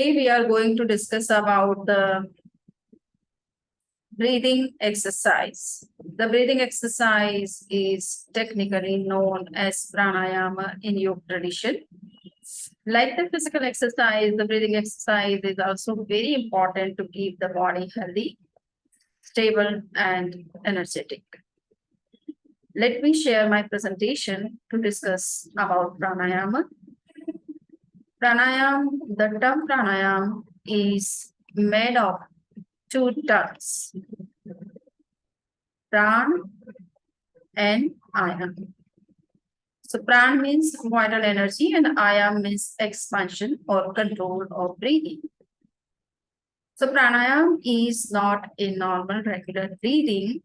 Today we are going to discuss about the breathing exercise. The breathing exercise is technically known as pranayama in yoga tradition. Like the physical exercise, the breathing exercise is also very important to keep the body healthy, stable, and energetic. Let me share my presentation to discuss about pranayama. The term pranayam is made of two terms, pran and ayam. So pran means vital energy and ayam means expansion or control of breathing. So pranayam is not a normal regular breathing,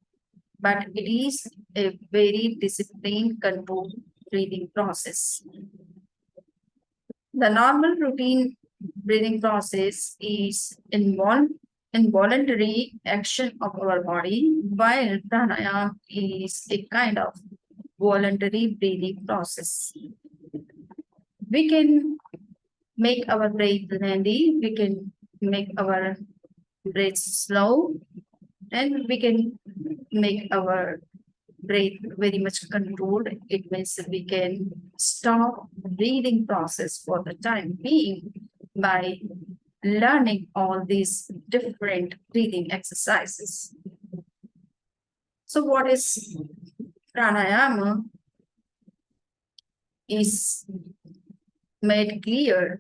but it is a very disciplined controlled breathing process. The normal routine breathing process is involuntary action of our body, while pranayama is a kind of voluntary breathing process. We can make our breath lengthy, we can make our breath slow, and we can make our breath very much controlled. It means we can stop breathing process for the time being by learning all these different breathing exercises. So what is pranayama is made clear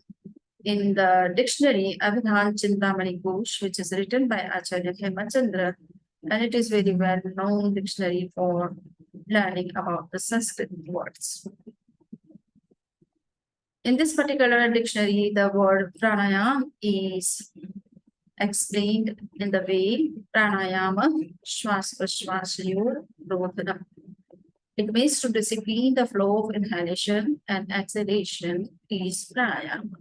in the dictionary Abhidhan Chintamani Kosh, which is written by Acharya Hemachandra, and it is very well known dictionary for learning about the Sanskrit words. In this particular dictionary, the word pranayama is explained in the way pranayama, shwas prashwasayor rodhanam. It means to discipline the flow of inhalation and exhalation is pranayama.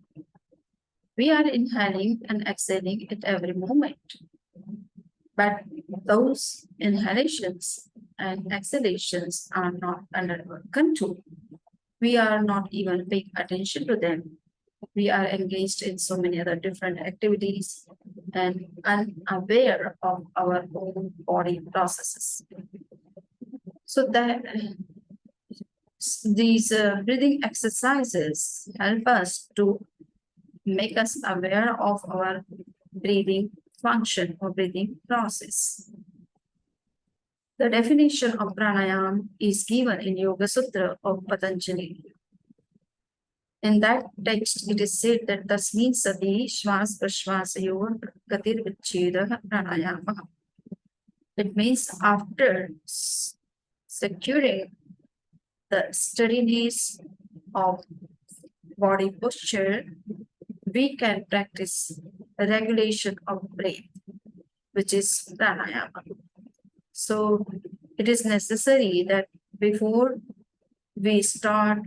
We are inhaling and exhaling at every moment. But those inhalations and exhalations are not under our control. We are not even paying attention to them. We are engaged in so many other different activities and unaware of our own body processes. So that these breathing exercises help us to make us aware of our breathing function or breathing process. The definition of pranayama is given in Yoga Sutra of Patanjali. In that text, it is said that tasmin sati shwas prashwasayor gatir vicheda pranayama. It means after securing the steadiness of body posture, we can practice regulation of breath, which is pranayama. So it is necessary that before we start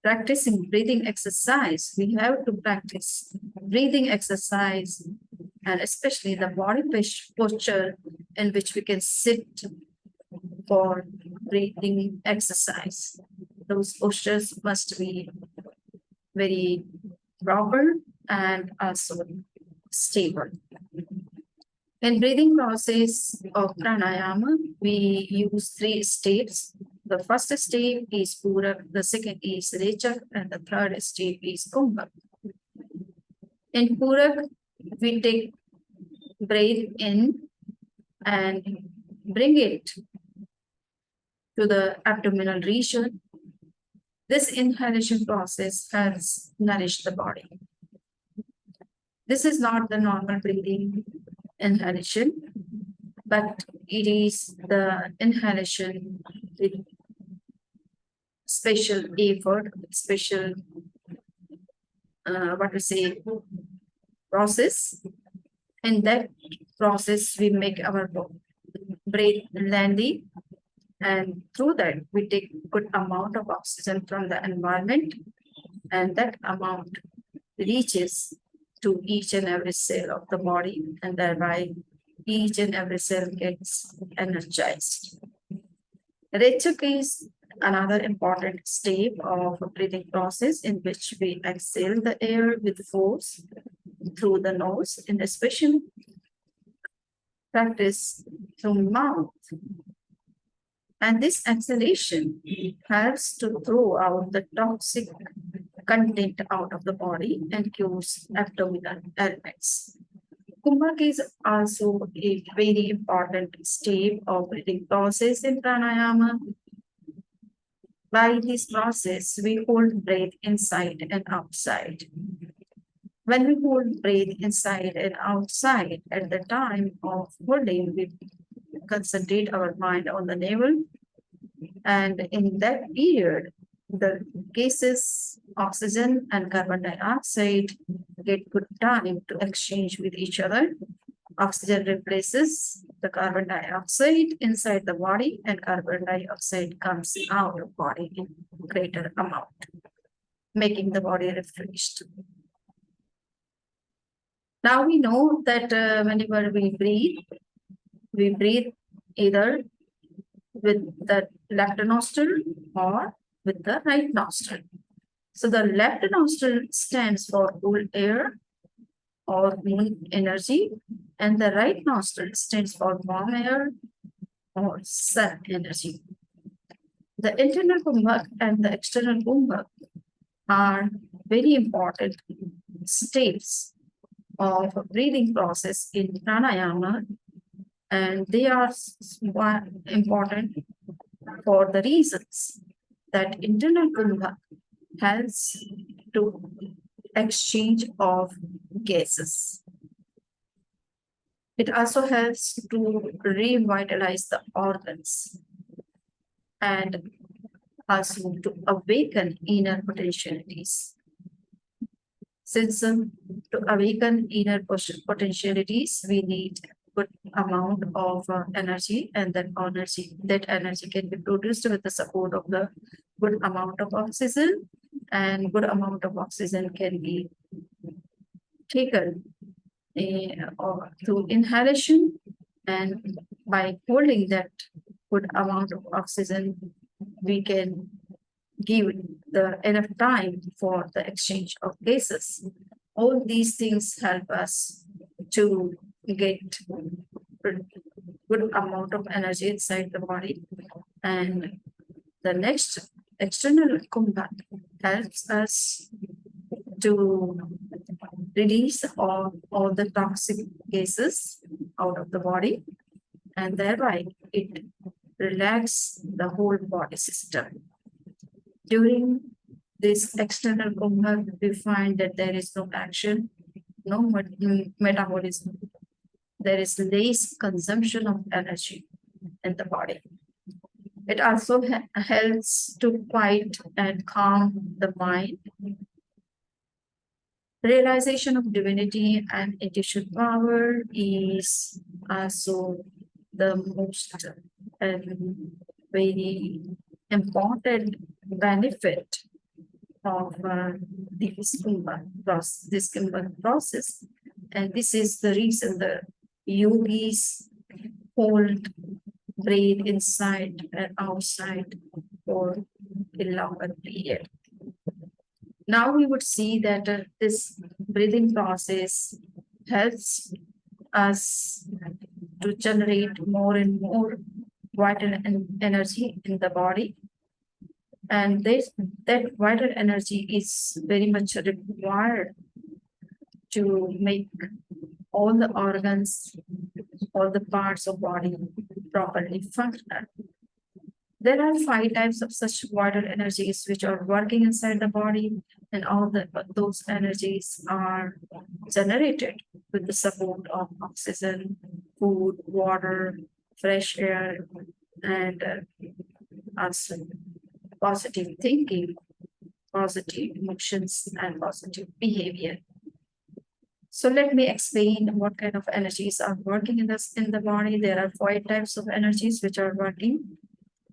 practicing breathing exercise, we have to practice breathing exercise and especially the body posture in which we can sit for breathing exercise. Those postures must be very proper and also stable. In breathing process of pranayama, we use 3 steps. The first step is purak, the second is rechak, and the third step is kumbhak. In purak, we take breath in and bring it to the abdominal region. This inhalation process has nourished the body. This is not the normal breathing inhalation, but it is the inhalation with special effort, special process. In that process, we make our breath lengthy, and through that, we take good amount of oxygen from the environment, and that amount reaches to each and every cell of the body, and thereby each and every cell gets energized. Rechak is another important step of a breathing process in which we exhale the air with force through the nose, and especially practice through mouth. And this exhalation helps to throw out the toxic content out of the body and cures abdominal ailments. Kumbhak is also a very important step of breathing process in pranayama. By this process, we hold breath inside and outside. When we hold breath inside and outside, at the time of holding, we concentrate our mind on the navel, and in that period, the gases, oxygen and carbon dioxide get good time to exchange with each other. Oxygen replaces the carbon dioxide inside the body, and carbon dioxide comes out of body in greater amount, making the body refreshed. Now we know that whenever we breathe either with the left nostril or with the right nostril. So the left nostril stands for cool air or moon energy, and the right nostril stands for warm air or sun energy. The internal kumbhak and the external kumbhak are very important steps of breathing process in pranayama, and they are important for the reasons that internal kumbhak helps to exchange of gases. It also helps to revitalize the organs and also to awaken inner potentialities. Since to awaken inner potentialities, we need good amount of energy, and that energy can be produced with the support of the good amount of oxygen, and good amount of oxygen can be taken or through inhalation, and by holding that good amount of oxygen, we can give the enough time for the exchange of gases. All these things help us to get good amount of energy inside the body. And the next external kumbhak helps us to release all the toxic gases out of the body, and thereby it relaxes the whole body system. During this external kumbhak, we find that there is no action, no metabolism. There is less consumption of energy in the body. It also helps to quiet and calm the mind. Realization of divinity and intuition power is also the most very important benefit of this kumbhak process. And this is the reason the yogis hold breathe inside and outside for a longer period. Now we would see that this breathing process helps us to generate more and more vital energy in the body. And that vital energy is very much required to make all the organs, all the parts of body properly function. There are 5 types of such vital energies which are working inside the body, and all those energies are generated with the support of oxygen, food, water, fresh air, and also positive thinking, positive emotions, and positive behavior. So let me explain what kind of energies are working in the body. There are 5 types of energies which are working.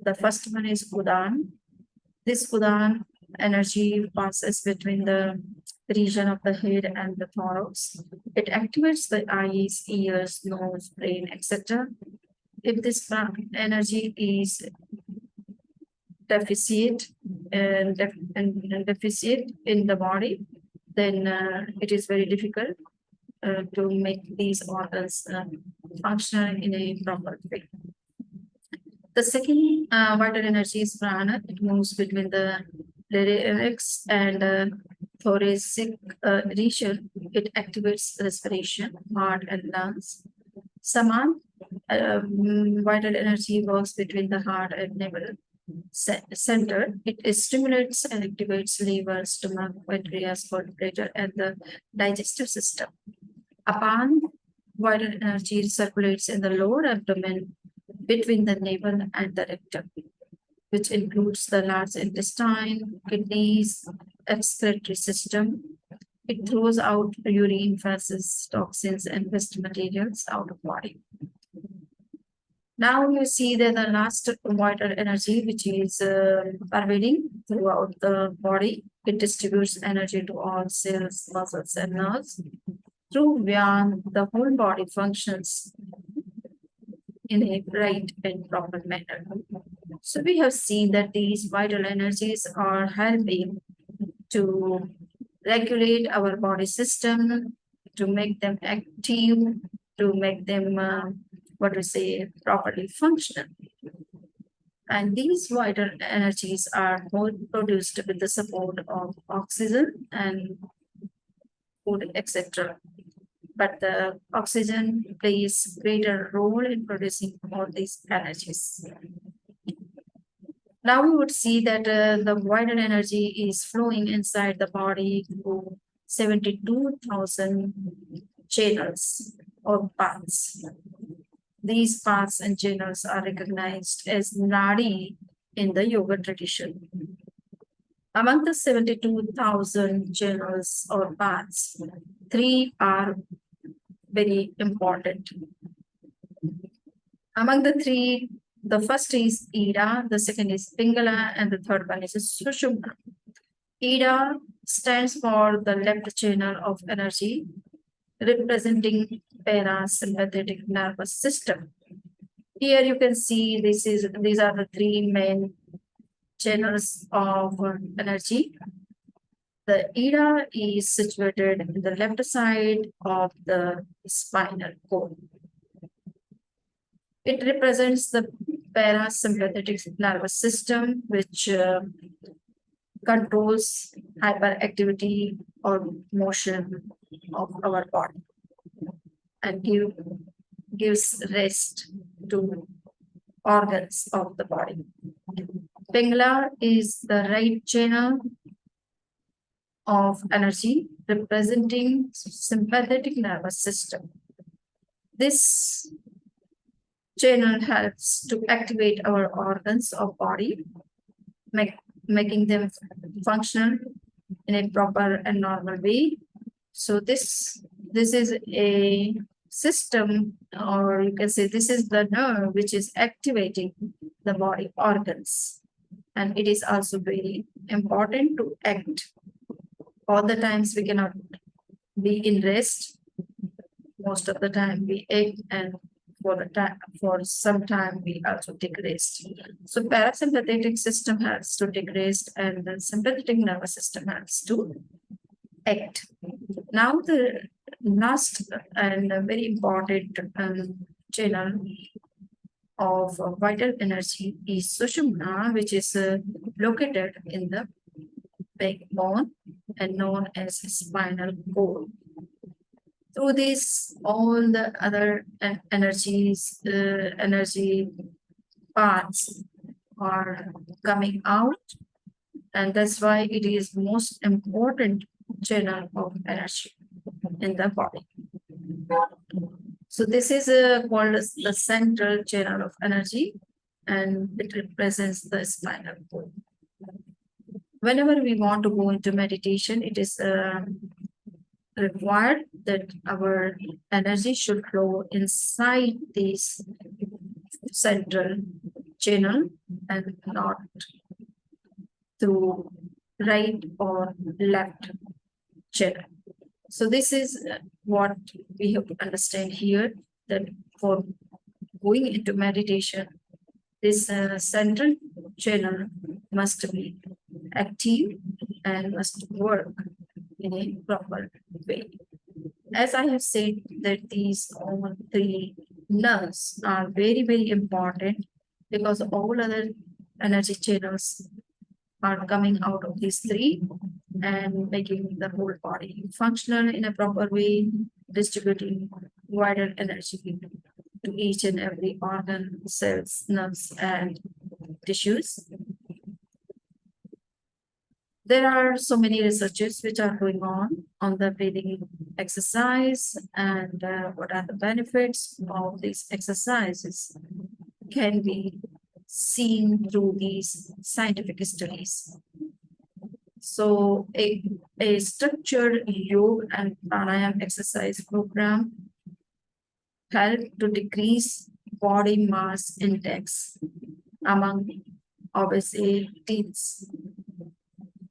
The first one is Udan. This Udan energy passes between the region of the head and the thorax. It activates the eyes, ears, nose, brain, etc. If this energy is deficit and deficit in the body, then it is very difficult to make these organs functional in a proper way. The second vital energy is prana. It moves between the larynx and thoracic region. It activates respiration, heart, and lungs. Saman vital energy works between the heart and navel center. It stimulates and activates liver, stomach, pancreas, gallbladder, and the digestive system. Apan vital energy circulates in the lower abdomen between the navel and the rectum, which includes the large intestine, kidneys, excretory system. It throws out urine, feces, toxins, and waste materials out of body. Now you see that the last vital energy, which is pervading throughout the body, it distributes energy to all cells, muscles, and nerves. Through Vyan, the whole body functions in a right and proper manner. So we have seen that these vital energies are helping to regulate our body system, to make them active, to make them properly functional. And these vital energies are both produced with the support of oxygen and food, etc. But the oxygen plays greater role in producing all these energies. Now we would see that the vital energy is flowing inside the body through 72,000 channels or paths. These paths and channels are recognized as nadi in the yoga tradition. Among the 72,000 channels or paths, 3 are very important. Among the 3, the first is Ida, the second is Pingala, and the third one is Sushumna. Ida stands for the left channel of energy, representing parasympathetic nervous system. Here you can see these are the 3 main channels of energy. The Ida is situated in the left side of the spinal cord. It represents the parasympathetic nervous system, which controls hyperactivity or motion of our body and gives rest to organs of the body. Pingala is the right channel of energy representing sympathetic nervous system. This channel helps to activate our organs of body, making them functional in a proper and normal way. So this is a system, or you can say this is the nerve which is activating the body organs. And it is also very important to act. All the times we cannot be in rest. Most of the time we act, and for some time we also take rest. So parasympathetic system has to take rest, and the sympathetic nervous system has to act. Now the last and very important channel of vital energy is Sushumna, which is located in the backbone and known as spinal cord. Through this, all the other energy parts are coming out, and that's why it is most important channel of energy in the body. So this is called as the central channel of energy, and it represents the spinal cord. Whenever we want to go into meditation, it is required that our energy should flow inside this central channel and not through right or left channel. So this is what we have to understand here, that for going into meditation, This central channel must be active and must work in a proper way. As I have said, that these all three nerves are very, very important because all other energy channels are coming out of these three and making the whole body functional in a proper way, distributing wider energy to each and every organ, cells, nerves, and tissues. There are so many researches which are going on the breathing exercise and what are the benefits of these exercises can be seen through these scientific studies. So a structured yoga and pranayama exercise program help to decrease body mass index among obese teens.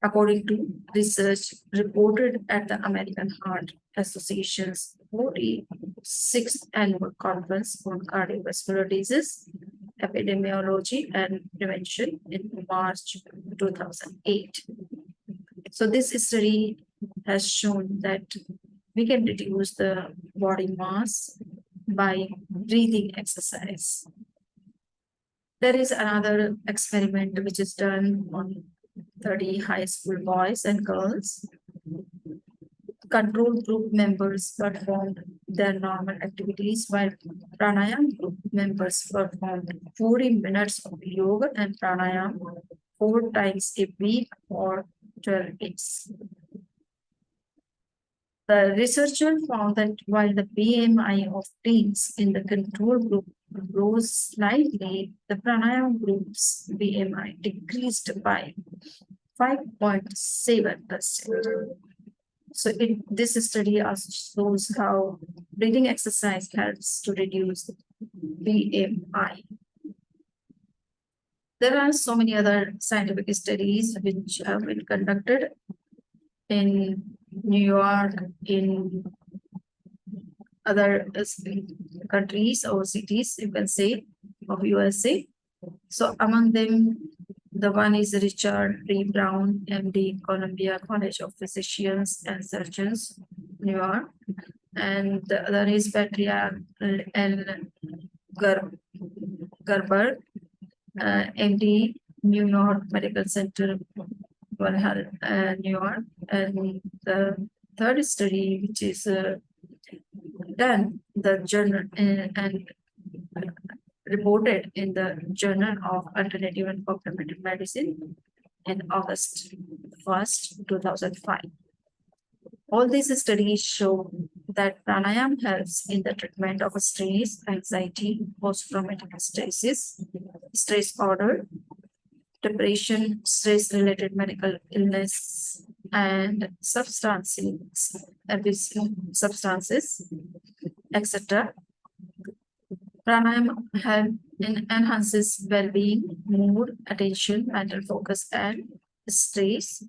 According to research reported at the American Heart Association's 46th annual conference on cardiovascular disease, epidemiology and prevention in March 2008. So this study has shown that we can reduce the body mass by breathing exercise. There is another experiment which is done on 30 high school boys and girls. Control group members performed their normal activities while pranayama group members performed 40 minutes of yoga and pranayama 4 times a week for 12 weeks. The researcher found that while the BMI of teens in the control group rose slightly, the pranayama group's BMI decreased by 5.7%. So this study also shows how breathing exercise helps to reduce BMI. There are so many other scientific studies which have been conducted in New York, in other countries or cities, you can say, of USA. So among them, the one is Richard D. Brown, MD, Columbia College of Physicians and Surgeons, New York. And the other is Patria L. Gerber, MD, New York Medical Center, New York. And the third study, which is done the journal and reported in the Journal of Alternative and Complementary Medicine in August 1st, 2005. All these studies show that pranayama helps in the treatment of stress, anxiety, post-traumatic stress order, depression, stress-related medical illness, and substances, etc. Pranayama enhances well-being, mood, attention, mental focus, and stress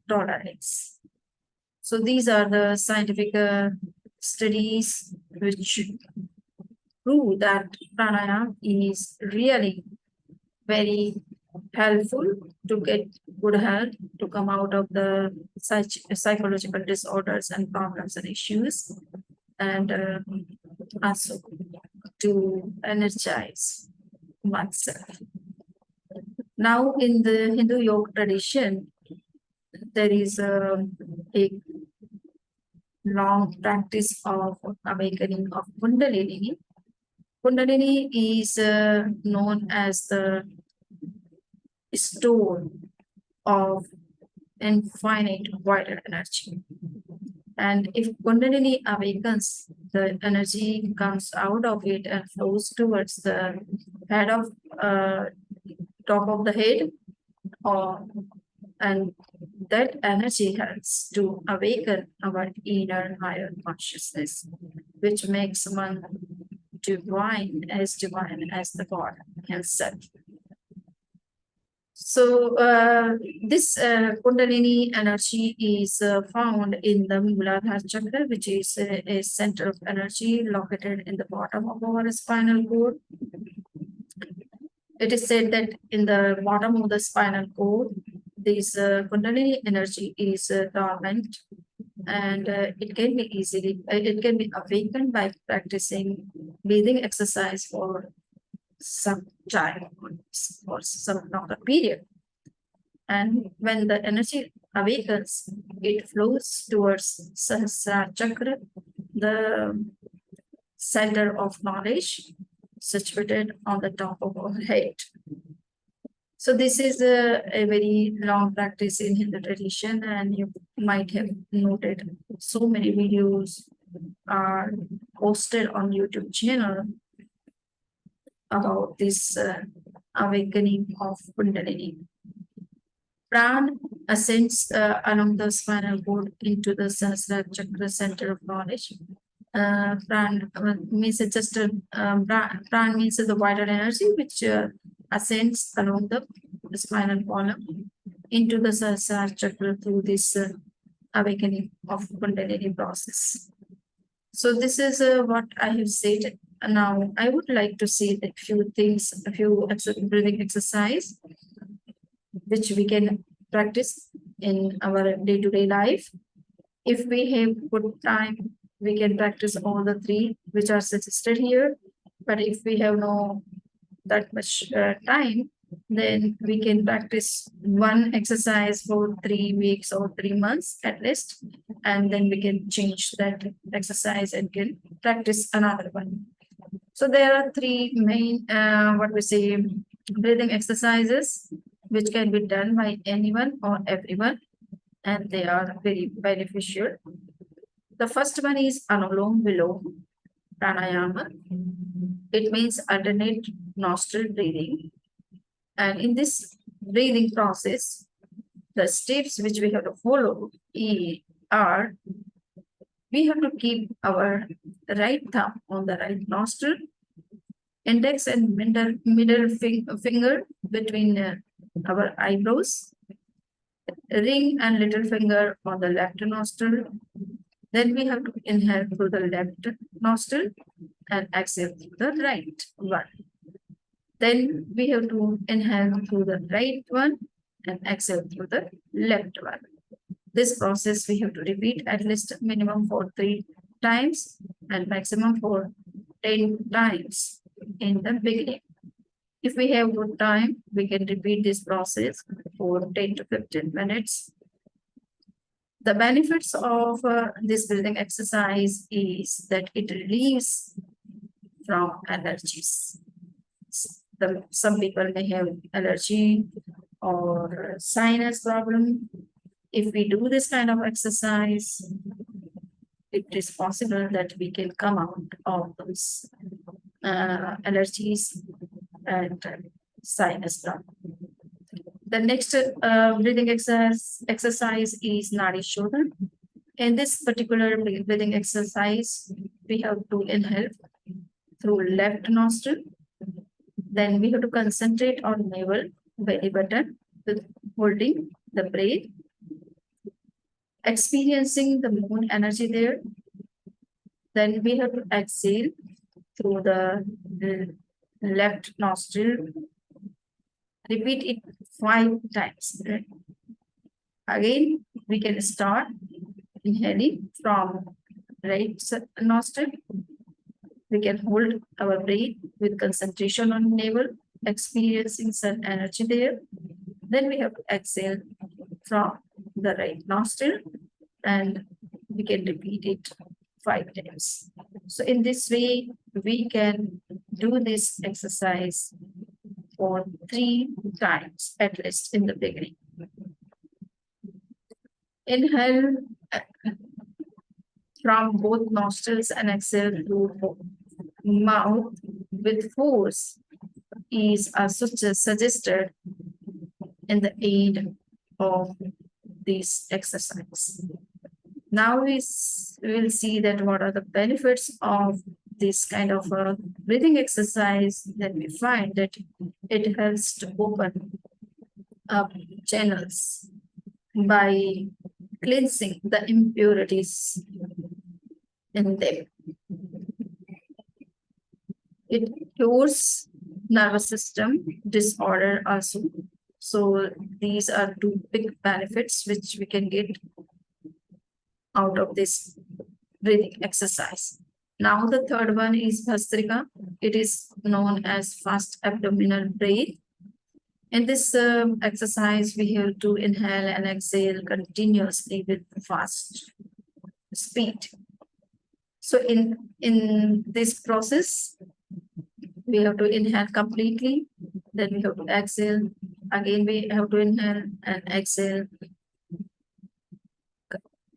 tolerance. So these are the scientific studies which prove that pranayama is really very helpful to get good health, to come out of the such psychological disorders and problems and issues, and also to energize oneself. Now, in the Hindu yoga tradition, there is a long practice of awakening of Kundalini. Kundalini is known as the store of infinite vital energy. And if Kundalini awakens, the energy comes out of it and flows towards the head of top of the head, and that energy helps to awaken our inner higher consciousness, which makes one divine as the God himself. So this Kundalini energy is found in the Muladhara chakra, which is a center of energy located in the bottom of our spinal cord. It is said that in the bottom of the spinal cord, this Kundalini energy is dormant, and it can be awakened by practicing breathing exercise for some time or some longer period. And when the energy awakens, it flows towards Sahasrara Chakra, the center of knowledge situated on the top of our head. So this is a very long practice in Hindu tradition, and you might have noted so many videos are posted on YouTube channel about this awakening of Kundalini. Pran ascends along the spinal cord into the Sahasrara Chakra center of knowledge. Pran means it's just pran means the vital energy which ascends along the spinal column into the Sahasrara Chakra through this awakening of Kundalini process. So this is what I have said. Now I would like to say a few things, a few breathing exercise which we can practice in our day-to-day life. If we have good time, we can practice all the three which are suggested here. But if we have no that much time, then we can practice one exercise for 3 weeks or 3 months at least, and then we can change that exercise and can practice another one. So there are three main breathing exercises which can be done by anyone or everyone, and they are very beneficial. The first one is Anulom Vilom Pranayama. It means alternate nostril breathing. And in this breathing process, the steps which we have to follow are we have to keep our right thumb on the right nostril, index and middle finger between our eyebrows, ring and little finger on the left nostril. Then we have to inhale through the left nostril and exhale through the right one. Then we have to inhale through the right one and exhale through the left one. This process we have to repeat at least minimum for 3 times and maximum for 10 times in the beginning. If we have good time, we can repeat this process for 10 to 15 minutes. The benefits of this breathing exercise is that it relieves from allergies. Some people may have allergy or sinus problem. If we do this kind of exercise, it is possible that we can come out of those allergies and sinus problem. The next breathing exercise is Nadi Shodhan. In this particular breathing exercise, we have to inhale through left nostril. Then we have to concentrate on navel, belly button, with holding the breath, experiencing the moon energy there. Then we have to exhale through the left nostril. Repeat it 5 times. Right? Again, we can start inhaling from right nostril. We can hold our breath with concentration on navel, experiencing some energy there. Then we have to exhale from the right nostril, and we can repeat it 5 times. So in this way, we can do this exercise for 3 times at least in the beginning. Inhale from both nostrils and exhale through mouth with force is suggested in the aid of this exercise. Now we will see that what are the benefits of this kind of breathing exercise. Then we find that it helps to open up channels by cleansing the impurities in them. It cures nervous system disorder also. So these are two big benefits which we can get out of this breathing exercise. Now the third one is Bhastrika. It is known as fast abdominal breath. In this exercise, we have to inhale and exhale continuously with fast speed. So in this process, we have to inhale completely, then we have to exhale. Again, we have to inhale and exhale,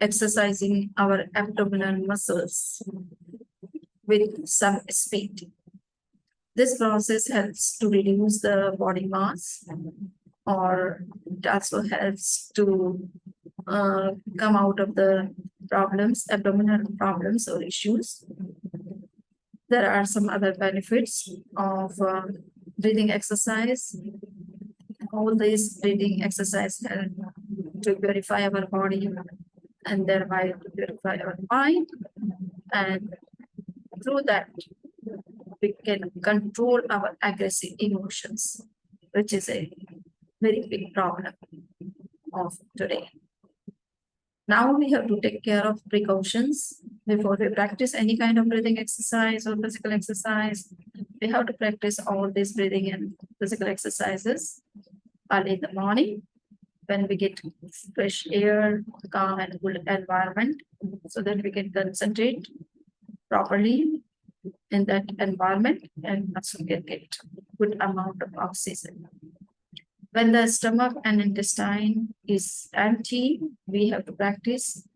exercising our abdominal muscles with some speed. This process helps to reduce the body mass, or it also helps to come out of the problems, abdominal problems or issues. There are some other benefits of breathing exercise. All these breathing exercise help to purify our body and thereby to purify our mind. And through that, we can control our aggressive emotions, which is a very big problem of today. Now we have to take care of precautions before we practice any kind of breathing exercise or physical exercise. We have to practice all these breathing and physical exercises early in the morning when we get fresh air, calm and cool environment, so that we can concentrate properly in that environment and also get good amount of oxygen. When the stomach and intestine is empty, we have to practice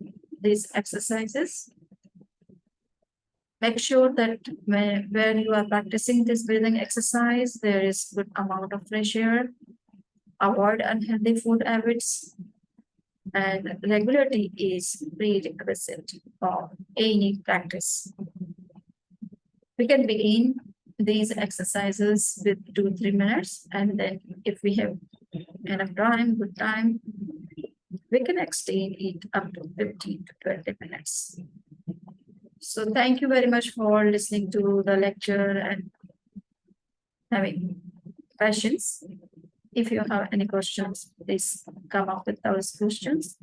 these exercises. Make sure that where you are practicing this breathing exercise, there is good amount of fresh air. Avoid unhealthy food habits, and regularity is prerequisite for any practice. We can begin these exercises with 2-3 minutes, and then if we have enough time, good time, we can extend it up to 15 to 20 minutes. So thank you very much for listening to the lecture and having patience. If you have any questions, please come up with those questions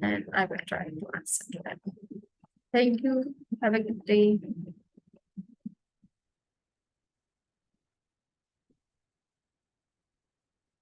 and I will try to answer to them. Thank you. Have a good day.